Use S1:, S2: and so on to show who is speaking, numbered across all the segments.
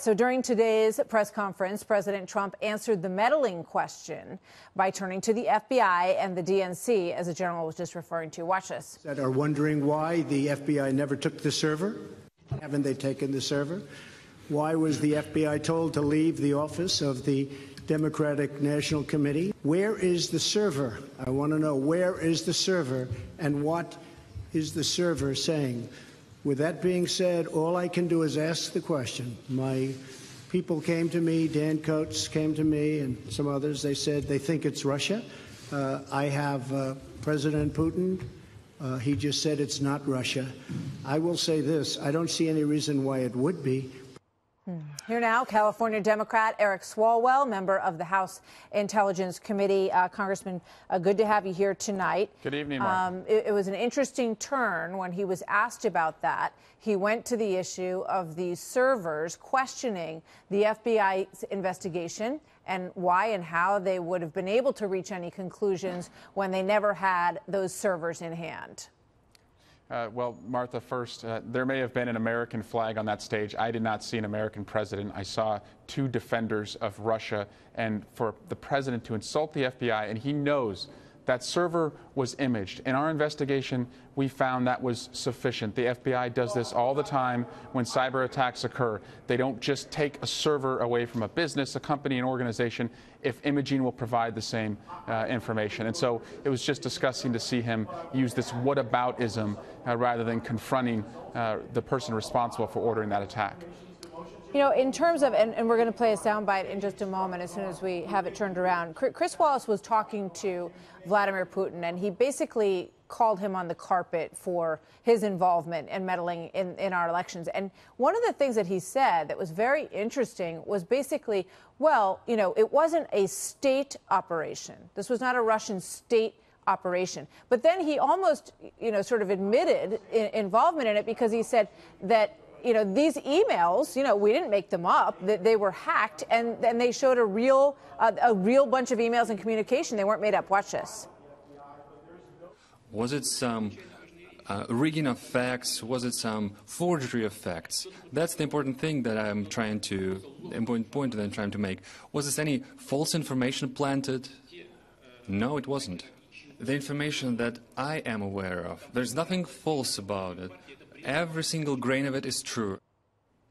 S1: So during today's press conference, President Trump answered the meddling question by turning to the FBI and the DNC, as the general was just referring to. Watch this.
S2: That are wondering why the FBI never took the server. Haven't they taken the server? Why was the FBI told to leave the office of the Democratic National Committee? Where is the server? I want to know, where is the server and what is the server saying? With that being said, all I can do is ask the question. My people came to me, Dan Coates came to me, and some others. They said they think it's Russia. I have President Putin. He just said it's not Russia. I will say this. I don't see any reason why it would be.
S1: Here now, California Democrat Eric Swalwell, member of the House Intelligence Committee. Congressman, good to have you here tonight.
S3: Good evening, Mark.
S1: It was an interesting turn when he was asked about that. He went to the issue of the servers, questioning the FBI's investigation and why and how they would have been able to reach any conclusions when they never had those servers in hand.
S3: Well, Martha, first, there may have been an American flag on that stage. I did not see an American president. I saw two defenders of Russia. And for the president to insult the FBI, and he knows that server was imaged. In our investigation, we found that was sufficient. The FBI does this all the time when cyber attacks occur. They don't just take a server away from a business, a company, an organization, if imaging will provide the same information. And so it was just disgusting to see him use this whataboutism rather than confronting the person responsible for ordering that attack.
S1: You know, in terms of, and we're going to play a soundbite in just a moment as soon as we have it turned around. Chris Wallace was talking to Vladimir Putin, and he basically called him on the carpet for his involvement and meddling in our elections. And one of the things that he said that was very interesting was basically, well, you know, it wasn't a state operation. This was not a Russian state operation. But then he almost, you know, sort of admitted involvement in it because he said that, you know, these emails, you know, we didn't make them up, that they were hacked, and they showed a real bunch of emails and communication. They weren't made up. Watch this.
S4: Was it some rigging of facts? Was it some forgery of facts? That's the important thing that I'm trying to, the important point that I'm trying to make. Was this any false information planted? No, it wasn't. The information that I am aware of, there's nothing false about it. Every single grain of it is true.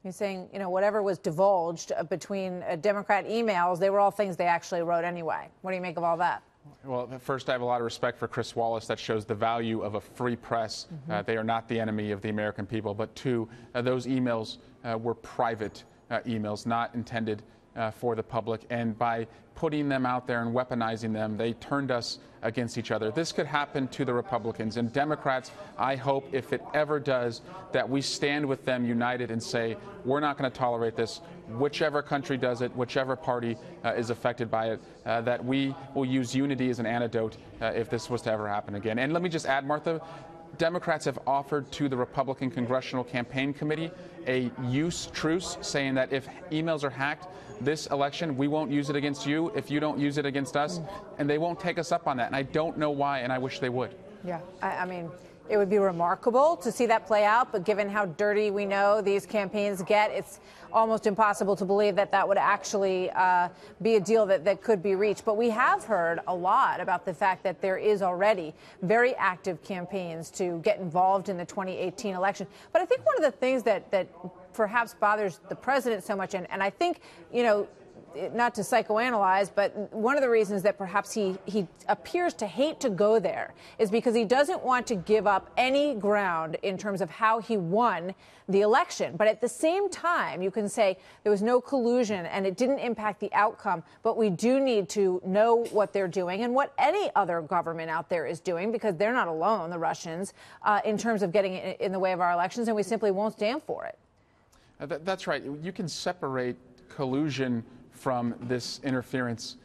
S1: He's saying, you know, whatever was divulged between Democrat emails, they were all things they actually wrote anyway. What do you make of all that?
S3: Well, first, I have a lot of respect for Chris Wallace. That shows the value of a free press. They are not the enemy of the American people. But two, those emails were private emails, not intended for the public. And by putting them out there and weaponizing them, they turned us against each other. This could happen to the Republicans. And Democrats, I hope, if it ever does, that we stand with them united and say, we're not going to tolerate this. Whichever country does it, whichever party is affected by it, that we will use unity as an antidote if this was to ever happen again. And let me just add, Martha, Democrats have offered to the Republican Congressional Campaign Committee a use truce, saying that if emails are hacked this election, we won't use it against you if you don't use it against us. And they won't take us up on that. And I don't know why, and I wish they would.
S1: Yeah, I mean, it would be remarkable to see that play out. But given how dirty we know these campaigns get, it's almost impossible to believe that that would actually be a deal that could be reached. But we have heard a lot about the fact that there is already very active campaigns to get involved in the 2018 election. But I think one of the things that perhaps bothers the president so much, and I think, you know, not to psychoanalyze, but one of the reasons that perhaps he appears to hate to go there is because he doesn't want to give up any ground in terms of how he won the election. But at the same time, you can say there was no collusion and it didn't impact the outcome. But we do need to know what they're doing and what any other government out there is doing, because they're not alone, the Russians, in terms of getting in the way of our elections, and we simply won't stand for it.
S3: That's right. You can separate collusion from this interference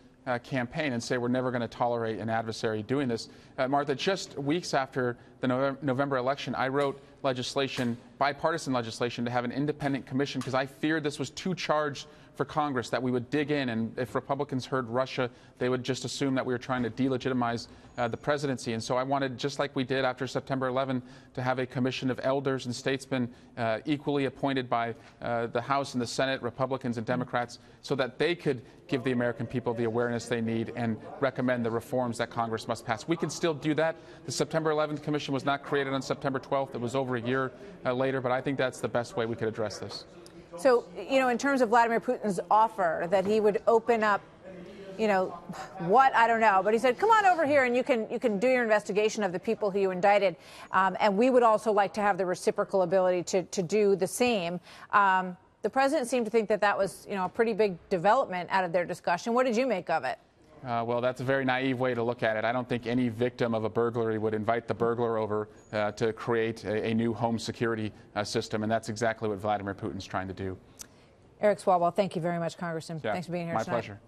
S3: campaign and say we're never going to tolerate an adversary doing this. Martha, just weeks after the November election, I wrote legislation, bipartisan legislation, to have an independent commission, because I feared this was too charged for Congress, that we would dig in, and if Republicans heard Russia, they would just assume that we were trying to delegitimize the presidency. And so I wanted, just like we did after September 11, to have a commission of elders and statesmen equally appointed by the House and the Senate, Republicans and Democrats, so that they could give the American people the awareness they need and recommend the reforms that Congress must pass. We can still do that. The September 11th Commission was not created on September 12th. It was over a year later, but I think that's the best way we could address this.
S1: So, in terms of Vladimir Putin's offer that he would open up, what, I don't know, but he said, come on over here and you can do your investigation of the people who you indicted. And we would also like to have the reciprocal ability to do the same. The president seemed to think that was, a pretty big development out of their discussion. What did you make of it?
S3: Well, that's a very naive way to look at it. I don't think any victim of a burglary would invite the burglar over to create a new home security system, and that's exactly what Vladimir Putin's trying to do.
S1: Eric Swalwell, thank you very much, Congressman.
S3: Yeah,
S1: thanks for being here
S3: tonight.
S1: My pleasure.